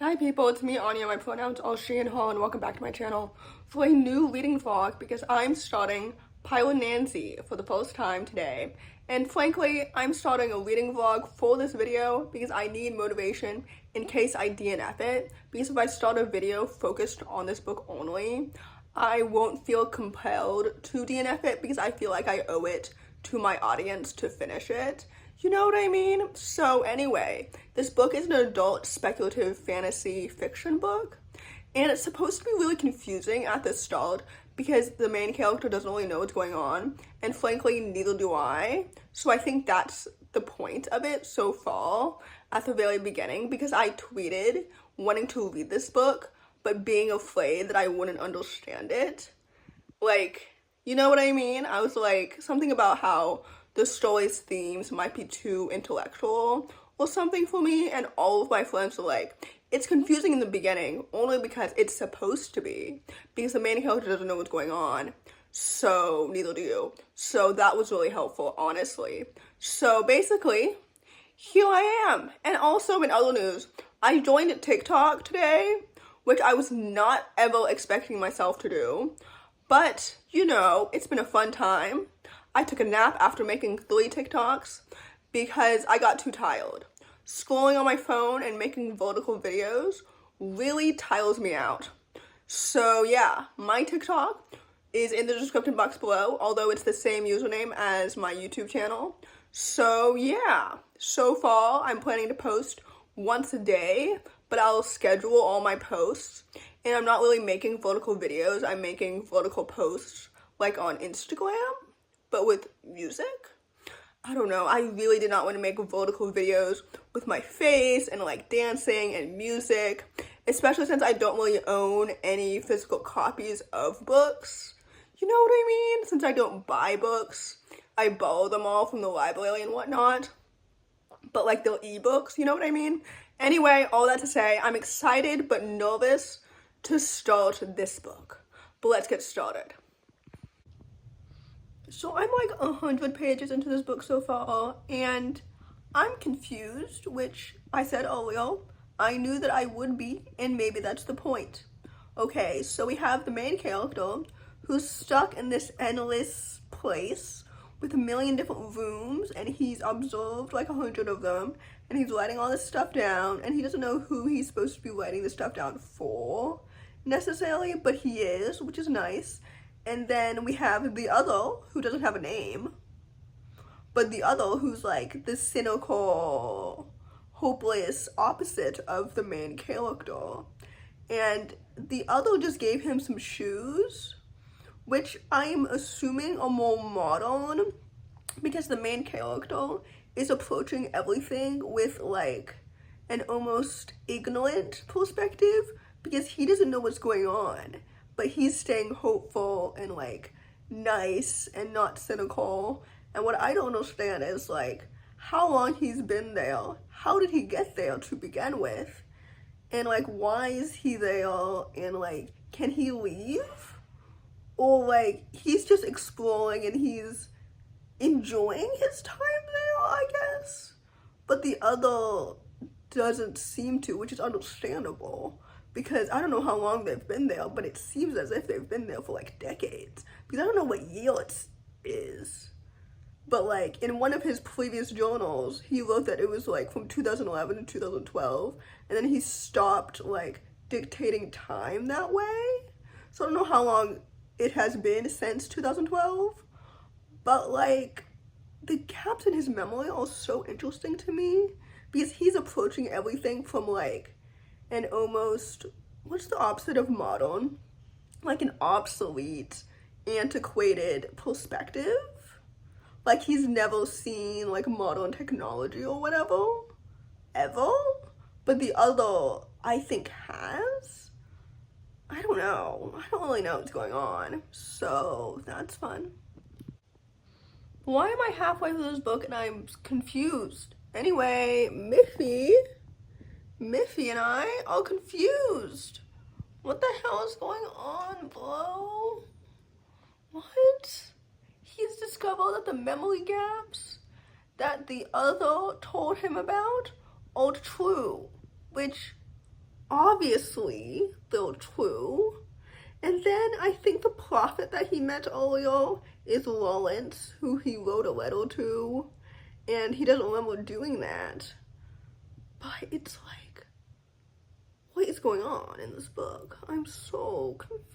Hi people, it's me Anja, my pronouns are she and her, and welcome back to my channel for a new reading vlog because I'm starting PIRANESI for the first time today. And frankly, I'm starting a reading vlog for this video because I need motivation in case I DNF it. Because if I start a video focused on this book only, I won't feel compelled to DNF it because I feel like I owe it to my audience to finish it. You know what I mean? So anyway, this book is an adult speculative fantasy fiction book, and it's supposed to be really confusing at the start because the main character doesn't really know what's going on, and frankly, neither do I. So I think that's the point of it so far at the very beginning, because I tweeted wanting to read this book, but being afraid that I wouldn't understand it. Like, you know what I mean? I was like, something about how the story's themes might be too intellectual or something for me, and all of my friends were like, it's confusing in the beginning only because it's supposed to be, because the main character doesn't know what's going on, so neither do you. So that was really helpful, honestly. So basically, here I am. And also in other news, I joined TikTok today, which I was not ever expecting myself to do, but you know, it's been a fun time. I took a nap after making 3 TikToks because I got too tired. Scrolling on my phone and making vertical videos really tires me out. So yeah, my TikTok is in the description box below, although it's the same username as my YouTube channel. So yeah, so far I'm planning to post once a day, but I'll schedule all my posts. And I'm not really making vertical videos, I'm making vertical posts like on Instagram, but with music. I don't know, I really did not want to make vertical videos with my face and like dancing and music, especially since I don't really own any physical copies of books. You know what I mean? Since I don't buy books, I borrow them all from the library and whatnot. But like they're ebooks, you know what I mean? Anyway, all that to say, I'm excited but nervous to start this book. But let's get started. So I'm like 100 pages into this book so far, and I'm confused, which I said earlier, I knew that I would be, and maybe that's the point. Okay, so we have the main character who's stuck in this endless place with a million different rooms, and he's observed like 100 of them, and he's writing all this stuff down, and he doesn't know who he's supposed to be writing this stuff down for necessarily, but he is, which is nice. And then we have the other who doesn't have a name, but the other who's like the cynical, hopeless opposite of the main character. And the other just gave him some shoes, which I'm assuming are more modern, because the main character is approaching everything with like an almost ignorant perspective, because he doesn't know what's going on, but he's staying hopeful and like nice and not cynical. And what I don't understand is like how long he's been there, how did he get there to begin with, and like why is he there, and like can he leave, or like he's just exploring and he's enjoying his time there, I guess. But the other doesn't seem to, which is understandable, because I don't know how long they've been there, but it seems as if they've been there for like decades, because I don't know what year it is. But like in one of his previous journals, he wrote that it was like from 2011 to 2012, and then he stopped like dictating time that way. So I don't know how long it has been since 2012, but like the gaps in his memory are so interesting to me, because he's approaching everything from like an almost, what's the opposite of modern? Like an obsolete, antiquated perspective. Like he's never seen like modern technology or whatever, ever. But the other, I think, has. I don't know. I don't really know what's going on. So that's fun. Why am I halfway through this book and I'm confused? Anyway, Miffy and I are confused. What the hell is going on, bro? What? He's discovered that the memory gaps that the other told him about are true, which obviously still true. And then I think the prophet that he met earlier is Lawrence, who he wrote a letter to, and he doesn't remember doing that. But it's like, what is going on in this book? I'm so confused.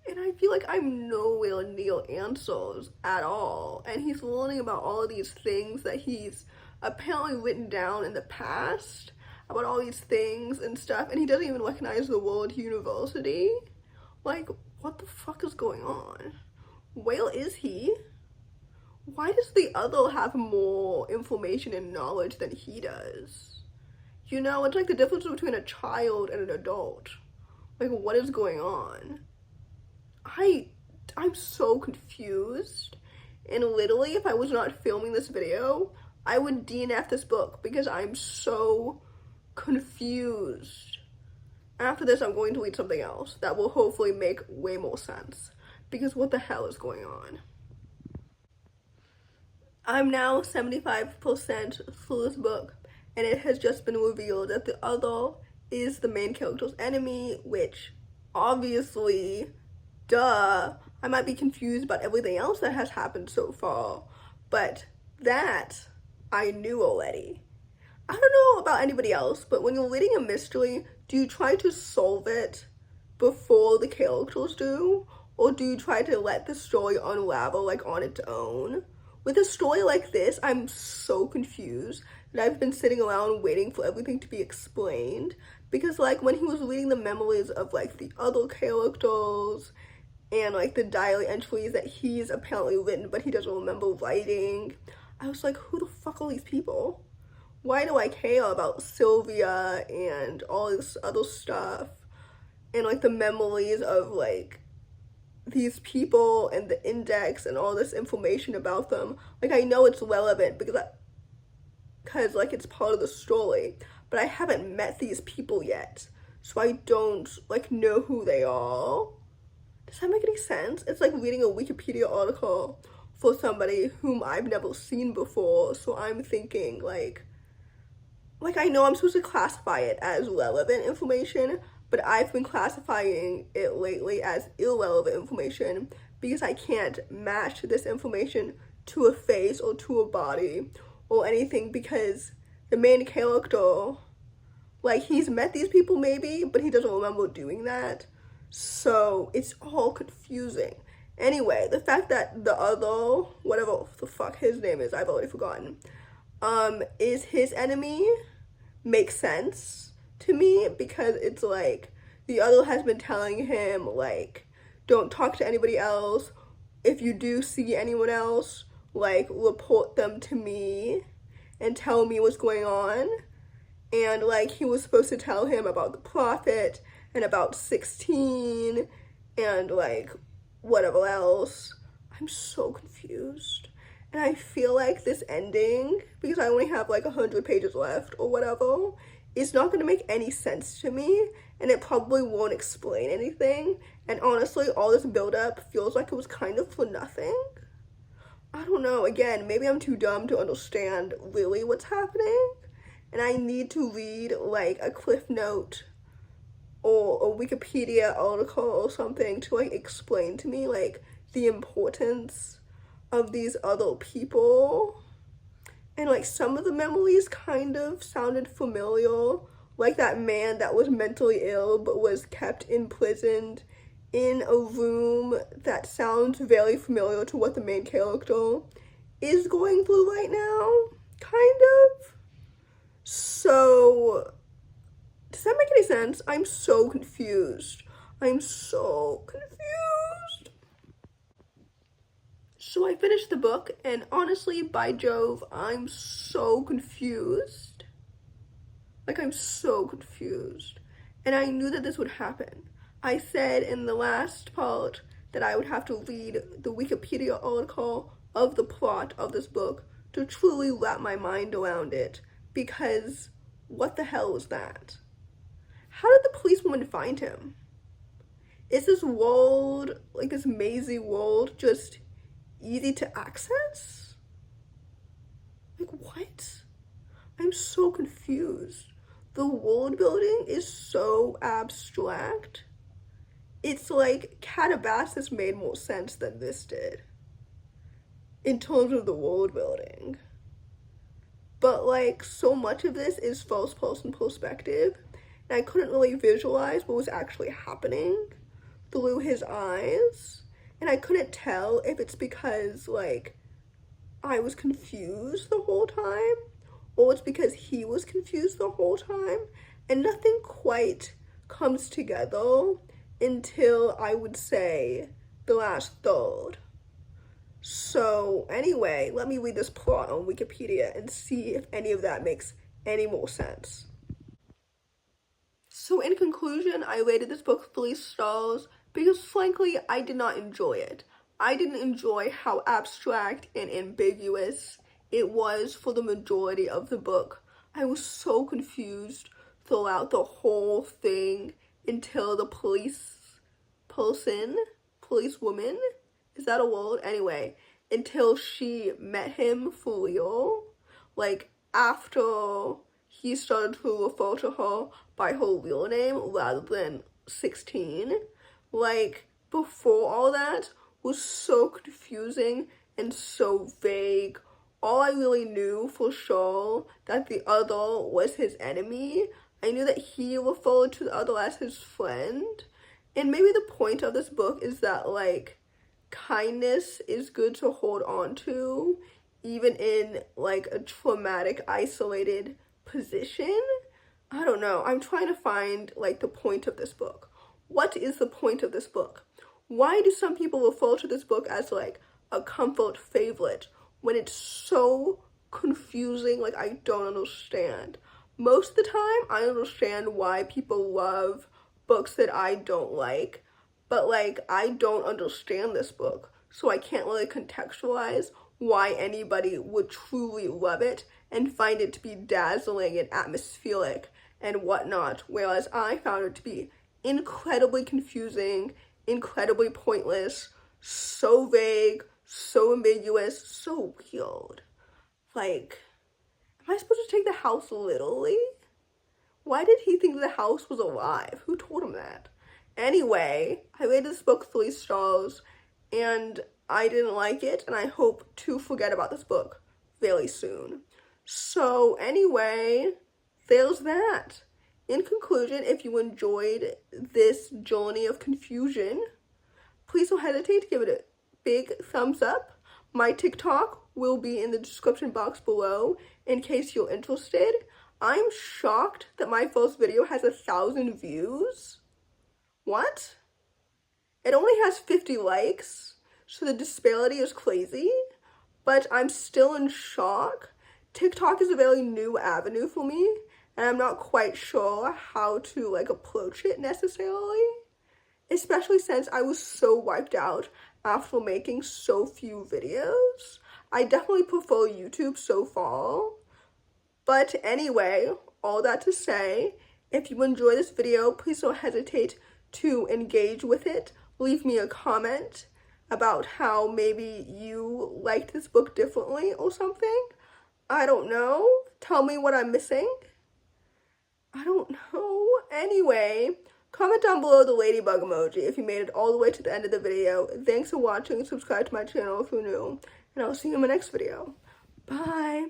And I feel like I'm nowhere near answers at all. And he's learning about all of these things that he's apparently written down in the past about all these things and stuff, and he doesn't even recognize the word university. Like, what the fuck is going on? Where is he? Why does the other have more information and knowledge than he does? You know, it's like the difference between a child and an adult. Like, what is going on? I'm so confused. And literally, if I was not filming this video, I would DNF this book because I'm so confused. After this, I'm going to read something else that will hopefully make way more sense, because what the hell is going on? I'm now 75% through this book, and it has just been revealed that the other is the main character's enemy, which obviously, duh, I might be confused about everything else that has happened so far, but that I knew already. I don't know about anybody else, but when you're reading a mystery, do you try to solve it before the characters do? Or do you try to let the story unravel like on its own? With a story like this, I'm so confused that I've been sitting around waiting for everything to be explained. Because like when he was reading the memories of like the other characters and like the diary entries that he's apparently written but he doesn't remember writing, I was like, who the fuck are these people? Why do I care about Sylvia and all this other stuff and like the memories of like these people and the index and all this information about them? Like, I know it's relevant because like it's part of the story, but I haven't met these people yet, so I don't like know who they are. Does that make any sense? It's like reading a Wikipedia article for somebody whom I've never seen before, so I'm thinking like I know I'm supposed to classify it as relevant information, but I've been classifying it lately as irrelevant information because I can't match this information to a face or to a body or anything, because the main character, like, he's met these people maybe, but he doesn't remember doing that. So it's all confusing. Anyway, the fact that the other, whatever the fuck his name is, I've already forgotten, is his enemy makes sense to me, because it's like the other has been telling him like, don't talk to anybody else. If you do see anyone else, like, report them to me and tell me what's going on. And like he was supposed to tell him about the prophet and about 16 and like whatever else. I'm so confused. And I feel like this ending, because I only have like 100 pages left or whatever, is not going to make any sense to me, and it probably won't explain anything. And honestly, all this build-up feels like it was kind of for nothing. I don't know, again, maybe I'm too dumb to understand really what's happening, and I need to read like a Cliff Note or a Wikipedia article or something to like explain to me like the importance of these other people. And like some of the memories kind of sounded familiar, like that man that was mentally ill but was kept imprisoned in a room. That sounds very familiar to what the main character is going through right now, kind of. So does that make any sense? I'm so confused. I'm so confused. So I finished the book, and honestly, by Jove, I'm so confused. Like, I'm so confused. And I knew that this would happen. I said in the last part that I would have to read the Wikipedia article of the plot of this book to truly wrap my mind around it, because what the hell was that? How did the policewoman find him? Is this world, like this mazy world, just easy to access? Like, what? I'm so confused. The world building is so abstract. It's like Calabasas made more sense than this did in terms of the world building. But like so much of this is first person perspective, and I couldn't really visualize what was actually happening through his eyes. And I couldn't tell if it's because like I was confused the whole time, or it's because he was confused the whole time, and nothing quite comes together until I would say the last third. So anyway, let me read this plot on Wikipedia and see if any of that makes any more sense. So in conclusion, I rated this book 3 stars because frankly, I did not enjoy it. I didn't enjoy how abstract and ambiguous it was for the majority of the book. I was so confused throughout the whole thing until the policewoman, is that a word? Anyway, until she met him for real. Like, after he started to refer to her by her real name rather than 16. Like, before all that was so confusing and so vague. All I really knew for sure that the other was his enemy. I knew that he referred to the other as his friend. And maybe the point of this book is that, like, kindness is good to hold on to, even in, like, a traumatic, isolated position. I don't know. I'm trying to find, like, the point of this book. What is the point of this book? Why do some people refer to this book as, like, a comfort favorite when it's so confusing? Like, I don't understand. Most of the time, I understand why people love books that I don't like, but like I don't understand this book, so I can't really contextualize why anybody would truly love it and find it to be dazzling and atmospheric and whatnot, whereas I found it to be incredibly confusing, incredibly pointless, so vague, so ambiguous, so weird. Like, am I supposed to take the house literally? Why did he think the house was alive? Who told him that? Anyway, I rated this book 3 stars, and I didn't like it, and I hope to forget about this book very soon. So anyway, there's that. In conclusion, if you enjoyed this journey of confusion, please don't hesitate to give it a big thumbs up. My TikTok will be in the description box below in case you're interested. I'm shocked that my first video has 1,000 views. What? It only has 50 likes, so the disparity is crazy, but I'm still in shock. TikTok is a very new avenue for me, and I'm not quite sure how to like approach it necessarily, especially since I was so wiped out after making so few videos. I definitely prefer YouTube so far. But anyway, all that to say, if you enjoy this video, please don't hesitate to engage with it. Leave me a comment about how maybe you liked this book differently or something. I don't know. Tell me what I'm missing. I don't know. Anyway, comment down below the ladybug emoji if you made it all the way to the end of the video. Thanks for watching. Subscribe to my channel if you're new. And I'll see you in my next video. Bye.